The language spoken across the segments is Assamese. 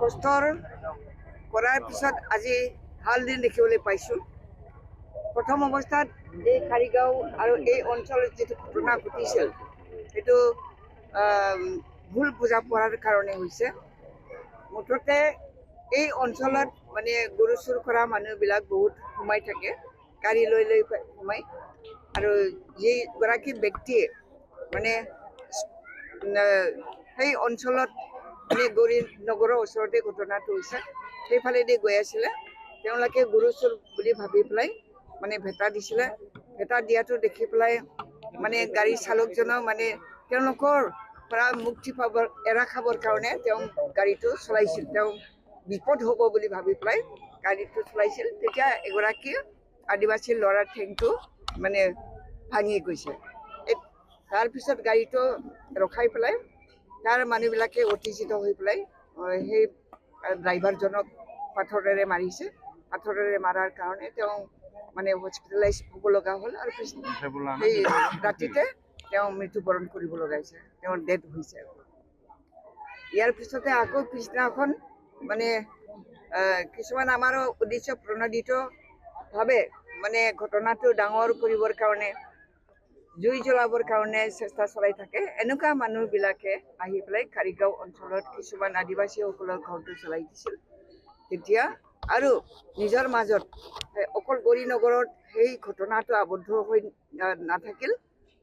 কষ্টৰ কৰাৰ পিছত আজি ভাল দিন দেখিবলৈ পাইছোঁ। প্ৰথম অৱস্থাত এই কাৰিগাঁও আৰু এই অঞ্চলত যিটো ঘটনা ঘটিছিল সেইটো ভুল বুজা পৰাৰ কাৰণে হৈছে। মুঠতে এই অঞ্চলত মানে গৰু চুৰ কৰা মানুহবিলাক বহুত সোমাই থাকে, গাড়ী লৈ লৈ সোমাই। আৰু যিগৰাকী ব্যক্তিয়ে মানে সেই অঞ্চলত মানে গৌৰী নগৰৰ ওচৰতে ঘটনাটো হৈছে, সেইফালেদি গৈ আছিলে, তেওঁলোকে গৰু চুৰ বুলি ভাবি পেলাই মানে ভেটা দিছিলে। ভেটা দিয়াটো দেখি পেলাই মানে গাড়ী চালকজনৰ মানে তেওঁলোকৰ পৰা মুক্তি পাবৰ এৰা খাবৰ কাৰণে তেওঁ গাড়ীটো চলাইছিল। তেওঁ বিপদ হ'ব বুলি ভাবি পেলাই গাড়ীটো চলাইছিল। তেতিয়া এগৰাকী আদিবাসী ল'ৰাৰ ঠেংটো মানে ভাঙি গৈছে। তাৰপিছত গাড়ীটো ৰখাই পেলাই তাৰ মানুহবিলাকে উত্তেজিত হৈ পেলাই সেই ড্ৰাইভাৰজনক পাথৰেৰে মাৰিছে। পাথৰেৰে মাৰাৰ কাৰণে তেওঁ মানে হস্পিটেলাইজ হ'ব লগা হ'ল আৰু সেই ৰাতিতে তেওঁ মৃত্যুবৰণ কৰিব লগাইছে, তেওঁৰ ডেথ হৈছে। ইয়াৰ পিছতে আকৌ পিছদিনাখন মানে কিছুমান আমাৰো উদ্দেশ্য প্ৰণোদিতভাৱে মানে ঘটনাটো ডাঙৰ কৰিবৰ কাৰণে, জুই জ্বলাবৰ কাৰণে চেষ্টা চলাই থাকে। এনেকুৱা মানুহবিলাকে আহি পেলাই কাৰিগাঁও অঞ্চলত কিছুমান আদিবাসীসকলৰ ঘৰটো চলাই দিছিল তেতিয়া। আৰু নিজৰ মাজত অকল গৌৰী নগৰত সেই ঘটনাটো আবদ্ধ হৈ নাথাকিল,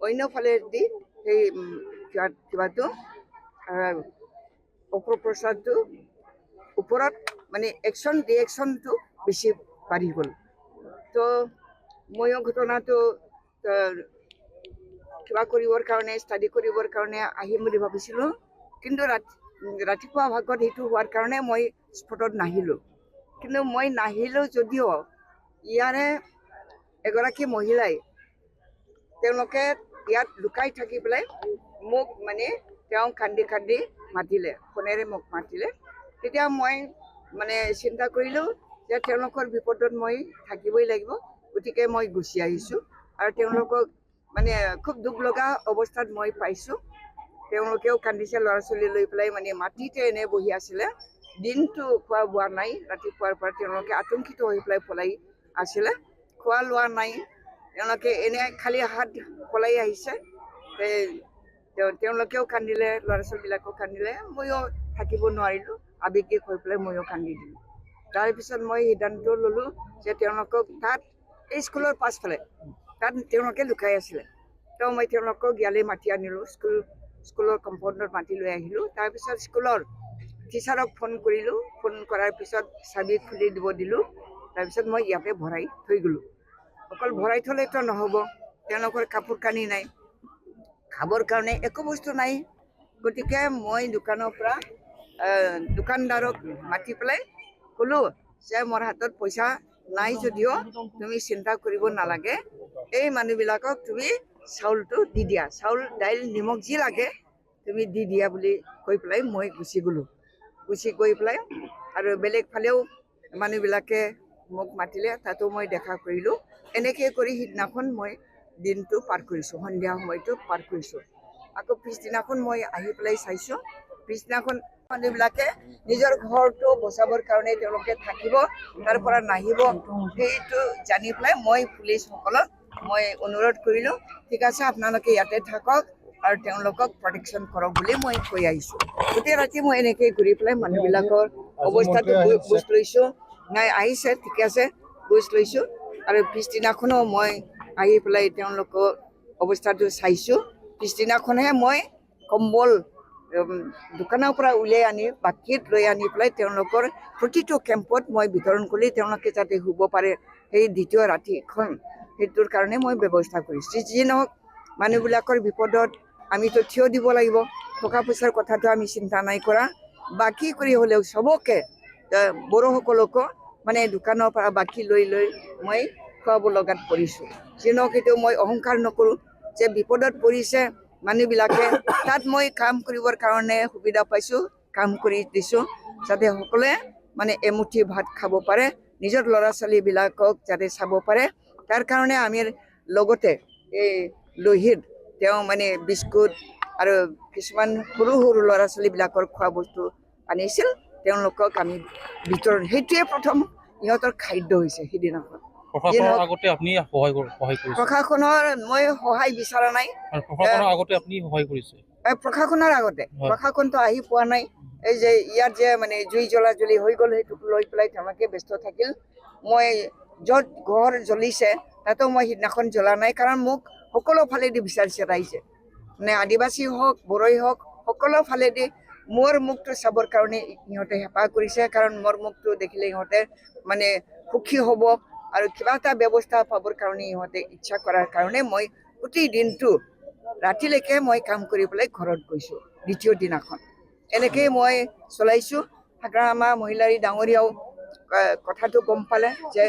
অন্যফালেদি সেই কিবাটো অপপ্ৰচাৰটো ওপৰত মানে একশ্যন ৰিয়েকশ্যনটো বেছি বাঢ়ি গ'ল। তো ময়ো ঘটনাটো কিবা কৰিবৰ কাৰণে, ষ্টাডি কৰিবৰ কাৰণে আহিম বুলি ভাবিছিলোঁ, কিন্তু ৰাতিপুৱা ভাগত সেইটো হোৱাৰ কাৰণে মই স্পটত নাহিলোঁ। কিন্তু মই নাহিলোঁ যদিও ইয়াৰে এগৰাকী মহিলাই তেওঁলোকে ইয়াত লুকাই থাকি পেলাই মোক মানে তেওঁ কান্দি কান্দি মাতিলে, ফোনেৰে মোক মাতিলে। তেতিয়া মই মানে চিন্তা কৰিলোঁ যে তেওঁলোকৰ বিপদত মই থাকিবই লাগিব, গতিকে মই গুচি আহিছোঁ। আৰু তেওঁলোকক মানে খুব দুখ লগা অৱস্থাত মই পাইছোঁ। তেওঁলোকেও কান্দিছে, ল'ৰা ছোৱালী লৈ পেলাই মানে মাটিতে এনে বহি আছিলে। দিনটো খোৱা বোৱা নাই, ৰাতিপুৱাৰ পৰা তেওঁলোকে আতংকিত হৈ পেলাই পলাই আছিলে, খোৱা লোৱা নাই। তেওঁলোকে এনে খালী হাত পলাই আহিছে। তেওঁলোকেও কান্দিলে, ল'ৰা ছোৱালীবিলাকেও কান্দিলে, ময়ো থাকিব নোৱাৰিলোঁ, আৱেগিক হৈ পেলাই ময়ো কান্দি দিলোঁ। তাৰপিছত মই সিদ্ধান্ত ল'লোঁ যে তেওঁলোকক তাত এই স্কুলৰ পাছফালে তাত তেওঁলোকে লুকাই আছিলে। তো মই তেওঁলোকক ইয়ালৈ মাতি আনিলোঁ, স্কুলৰ কম্পাউণ্ডত মাতি লৈ আহিলোঁ। তাৰপিছত স্কুলৰ টিচাৰক ফোন কৰিলোঁ, ফোন কৰাৰ পিছত চাবি খুলি দিব দিলোঁ। তাৰপিছত মই ইয়াতে ভৰাই থৈ গ'লোঁ। অকল ভৰাই থ'লেতো নহ'ব, তেওঁলোকৰ কাপোৰ কানি নাই, খাবৰ কাৰণে একো বস্তু নাই। গতিকে মই দোকানৰ পৰা দোকানদাৰক মাতি পেলাই ক'লোঁ যে মোৰ হাতত পইচা নাই যদিও তুমি চিন্তা কৰিব নালাগে, এই মানুহবিলাকক তুমি চাউলটো দি দিয়া, চাউল দাইল নিমখ যি লাগে তুমি দি দিয়া বুলি কৈ পেলাই মই গুচি গ'লোঁ। গুচি গৈ পেলাই আৰু বেলেগ ফালেও মানুহবিলাকে মোক মাতিলে, তাতো মই দেখা কৰিলোঁ। এনেকৈ কৰি সিদিনাখন মই দিনটো পাৰ কৰিছোঁ, সন্ধিয়া সময়টো পাৰ কৰিছোঁ। আকৌ পিছদিনাখন মই আহি পেলাই চাইছোঁ, পিছদিনাখন মানুহবিলাকে নিজৰ ঘৰটো বচাবৰ কাৰণে তেওঁলোকে থাকিব, তাৰ পৰা নাহিব, সেইটো জানি পেলাই মই পুলিচসকলক মই অনুৰোধ কৰিলোঁ, ঠিক আছে আপোনালোকে ইয়াতে থাকক আৰু তেওঁলোকক প্ৰটেকশ্যন কৰক বুলি মই কৈ আহিছোঁ। গোটেই ৰাতি মই এনেকৈ ঘূৰি পেলাই মানুহবিলাকৰ অৱস্থাটো বুজ লৈছোঁ। নাই আহিছে, ঠিকে আছে, বুজ লৈছোঁ। আৰু পিছদিনাখনো মই আহি পেলাই তেওঁলোকৰ অৱস্থাটো চাইছোঁ। পিছদিনাখনহে মই কম্বল দোকানৰ পৰা উলিয়াই আনি বাকিত লৈ আনি পেলাই তেওঁলোকৰ প্ৰতিটো কেম্পত মই বিতৰণ কৰি তেওঁলোকে যাতে শুব পাৰে সেই দ্বিতীয় ৰাতিখন, সেইটোৰ কাৰণে মই ব্যৱস্থা কৰিছোঁ। যি নহওক মানুহবিলাকৰ বিপদত আমিতো থিয় দিব লাগিব। টকা পইচাৰ কথাটো আমি চিন্তা নাই কৰা, বাকী কৰি হ'লেও চবকে বড়োসকলকো মানে দোকানৰ পৰা বাকী লৈ লৈ মই খুৱাব লগাত পৰিছোঁ। যি নহওক সেইটো মই অহংকাৰ নকৰোঁ যে বিপদত পৰিছে মানুহবিলাকে, তাত মই কাম কৰিবৰ কাৰণে সুবিধা পাইছোঁ, কাম কৰি দিছোঁ যাতে সকলোৱে মানে এমুঠি ভাত খাব পাৰে, নিজৰ ল'ৰা ছোৱালীবিলাকক যাতে চাব পাৰে। তাৰ কাৰণে আমি লগতে এই লোহিত তেওঁ মানে বিস্কুট আৰু কিছুমান সৰু সৰু ল'ৰা ছোৱালীবিলাকৰ খোৱা বস্তু আনিছিল। তেওঁলোকক আমি বিতৰণ সেইটোৱে প্ৰথম ইহঁতৰ খাদ্য হৈছে সেইদিনাখন প্ৰশাসনৰ আগতে আপুনি সহায় কৰিছে প্ৰশাসনৰ মই সহায় বিচৰা নাই আৰু প্ৰশাসনৰ আগতে আপুনি সহায় কৰিছে প্ৰশাসনৰ আগতে প্ৰশাসনটো আহি পোৱা নাই এই যে ইয়াত যে মানে জুই জ্বলি হৈ গ'ল সেইটোক লৈ পেলাই তেওঁলোকে ব্যস্ত থাকিল মই য'ত ঘৰ জ্বলিছে তাতো মই সিদিনাখন জ্বলা নাই কাৰণ মোক সকলো ফালেদি বিচাৰিছে ৰাইজে মানে আদিবাসী হওক বড়োই হওক সকলো ফালেদি মোৰ মুখটো চাবৰ কাৰণে ইহঁতে হেঁপাহ কৰিছে কাৰণ মোৰ মুখটো দেখিলে ইহঁতে মানে সুখী হ'ব আৰু কিবা এটা ব্যৱস্থা পাবৰ কাৰণে ইহঁতে ইচ্ছা কৰাৰ কাৰণে মই গোটেই দিনটো ৰাতিলৈকে মই কাম কৰিবলৈ ঘৰত গৈছোঁ দ্বিতীয় দিনাখন এনেকেই মই চলাইছোঁ হাগ্ৰামা মহিলাৰী ডাঙৰীয়াও কথাটো গম পালে যে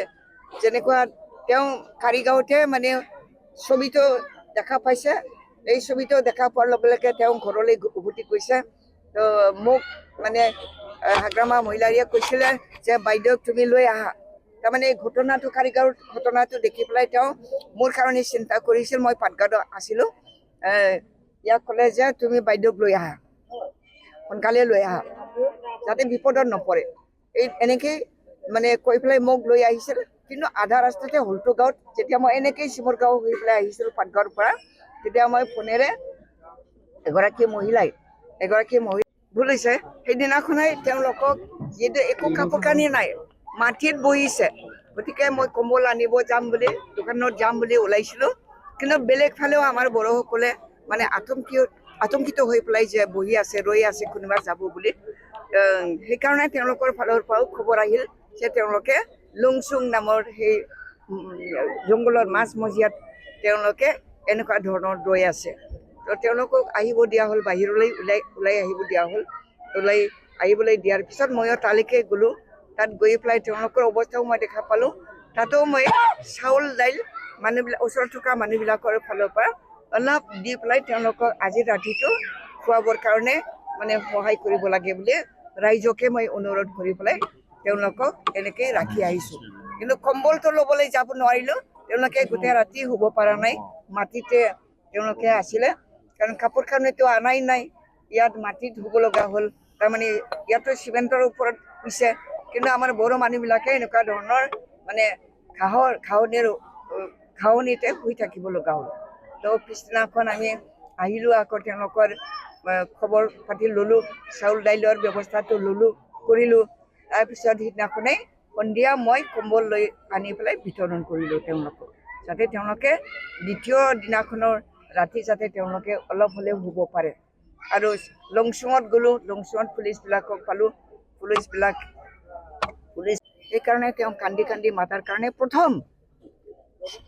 যেনেকুৱা তেওঁ কাৰিগাঁৱতে মানে ছবিটো দেখা পাইছে এই ছবিটো দেখা পোৱাৰ লগে লগে তেওঁ ঘৰলৈ উভতি গৈছে তো মোক মানে হাগ্ৰামা মহিলাৰীয়ে কৈছিলে যে বাইদেউক তুমি লৈ আহা তাৰমানে ঘটনাটো কাৰিগাঁৱৰ ঘটনাটো দেখি পেলাই তেওঁ মোৰ কাৰণে চিন্তা কৰিছিল মই পাটগাঁৱত আছিলোঁ ইয়াক ক'লে যে তুমি বাইদেউক লৈ আহা সোনকালে লৈ আহা যাতে বিপদত নপৰে এই এনেকেই মানে কৈ পেলাই মোক লৈ আহিছিল কিন্তু আধা ৰাস্তাতে হল্টু গাঁৱত যেতিয়া মই এনেকেই চিমুৰ গাঁও হৈ পেলাই আহিছিলোঁ পাটগাঁৱৰ পৰা তেতিয়া মই ফোনেৰে এগৰাকী মহিলা ভুল হৈছে সেইদিনাখনেই তেওঁলোকক যিহেতু একো কাপোৰ কানি নাই মাটিত বহিছে গতিকে মই কম্বল আনিব যাম বুলি দোকানত যাম বুলি ওলাইছিলোঁ কিন্তু বেলেগ ফালেও আমাৰ বড়োসকলে মানে আতংকিত হৈ পেলাই যে বহি আছে ৰৈ আছে কোনোবা যাব বুলি সেইকাৰণে তেওঁলোকৰ ফালৰ পৰাও খবৰ আহিল যে তেওঁলোকে লুংচুং নামৰ সেই জংঘলৰ মাজমজিয়াত তেওঁলোকে এনেকুৱা ধৰণৰ ৰৈ আছে তো তেওঁলোকক আহিব দিয়া হ'ল বাহিৰলৈ ওলাই আহিব দিয়া হ'ল ওলাই আহিবলৈ দিয়াৰ পিছত ময়ো তালৈকে গ'লোঁ তাত গৈ পেলাই তেওঁলোকৰ অৱস্থাও মই দেখা পালোঁ তাতো মই চাউল দাইল মানুহবিলাক ওচৰত থকা মানুহবিলাকৰ ফালৰ পৰা অলপ দি পেলাই তেওঁলোকক আজি ৰাতিটো খুৱাবৰ কাৰণে মানে সহায় কৰিব লাগে বুলি ৰাইজকে মই অনুৰোধ কৰি পেলাই তেওঁলোকক এনেকৈ ৰাখি আহিছোঁ কিন্তু কম্বলটো ল'বলৈ যাব নোৱাৰিলোঁ তেওঁলোকে গোটেই ৰাতি শুব পৰা নাই মাটিতে তেওঁলোকে আছিলে কাৰণ কাপোৰ কানিটো আনাই নাই ইয়াত মাটিত শুব লগা হ'ল তাৰমানে ইয়াতো চিমেণ্টৰ ওপৰত শুইছে কিন্তু আমাৰ বড়ো মানুহবিলাকে এনেকুৱা ধৰণৰ মানে ঘাঁহনিতে শুই থাকিব লগা হ'ল তো পিছদিনাখন আমি আহিলোঁ আকৌ তেওঁলোকৰ খবৰ পাতি ল'লোঁ চাউল দাইলৰ ব্যৱস্থাটো ল'লোঁ কৰিলোঁ তাৰপিছত সিদিনাখনেই সন্ধিয়া মই কম্বল লৈ আনি পেলাই বিতৰণ কৰিলোঁ তেওঁলোকক যাতে তেওঁলোকে দ্বিতীয় দিনাখনৰ ৰাতি যাতে তেওঁলোকে অলপ হ'লেও শুব পাৰে আৰু লংচুঙত গ'লোঁ লংচুঙত পুলিচবিলাকক পালোঁ পুলিচ সেইকাৰণে তেওঁ কান্দি কান্দি মাতাৰ কাৰণে প্ৰথম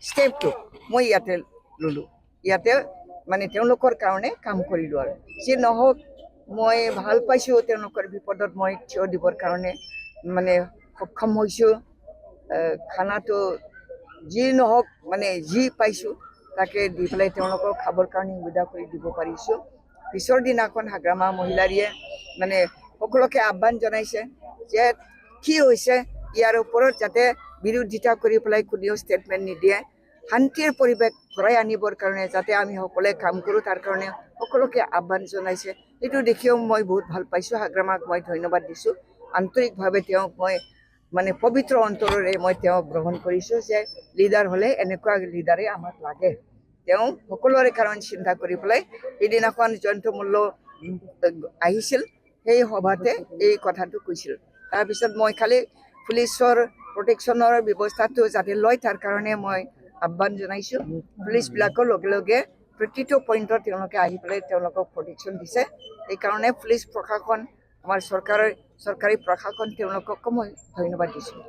ষ্টেপটো মই ইয়াতে ল'লোঁ ইয়াতে মানে তেওঁলোকৰ কাৰণে কাম কৰিলোঁ আৰু যি নহওক মই ভাল পাইছোঁ তেওঁলোকৰ বিপদত মই থিয় দিবৰ কাৰণে মানে সক্ষম হৈছোঁ খানাটো যি নহওক মানে যি পাইছোঁ তাকে দি পেলাই তেওঁলোকক খাবৰ কাৰণে সুবিধা কৰি দিব পাৰিছোঁ পিছৰ দিনাখন হাগ্ৰামা মহিলাৰীয়ে মানে সকলোকে আহ্বান জনাইছে যে কি হৈছে ইয়াৰ ওপৰত যাতে বিৰোধিতা কৰি পেলাই কোনেও ষ্টেটমেণ্ট নিদিয়ে শান্তিৰ পৰিৱেশ ঘূৰাই আনিবৰ কাৰণে যাতে আমি সকলোৱে কাম কৰোঁ তাৰ কাৰণে সকলোকে আহ্বান জনাইছে এইটো দেখিও মই বহুত ভাল পাইছোঁ হাগ্ৰামাক মই ধন্যবাদ দিছোঁ আন্তৰিকভাৱে তেওঁক মই মানে পবিত্ৰ অন্তৰেৰে মই তেওঁক গ্ৰহণ কৰিছোঁ যে লিডাৰ হ'লে এনেকুৱা লিডাৰে আমাক লাগে তেওঁ সকলোৰে কাৰণ চিন্তা কৰি পেলাই সেইদিনাখন জয়ন্ত মল্ল আহিছিল সেই সভাতে এই কথাটো কৈছিল তাৰপিছত মই খালি পুলিচৰ প্ৰটেকশ্যনৰ ব্যৱস্থাটো যাতে লয় তাৰ কাৰণে মই আহ্বান জনাইছোঁ পুলিচবিলাকৰ লগে লগে প্ৰতিটো পইণ্টত তেওঁলোকে আহি পেলাই তেওঁলোকক প্ৰটেকশ্যন দিছে সেইকাৰণে পুলিচ প্ৰশাসন আমাৰ চৰকাৰী প্ৰশাসন তেওঁলোককো মই ধন্যবাদ দিছোঁ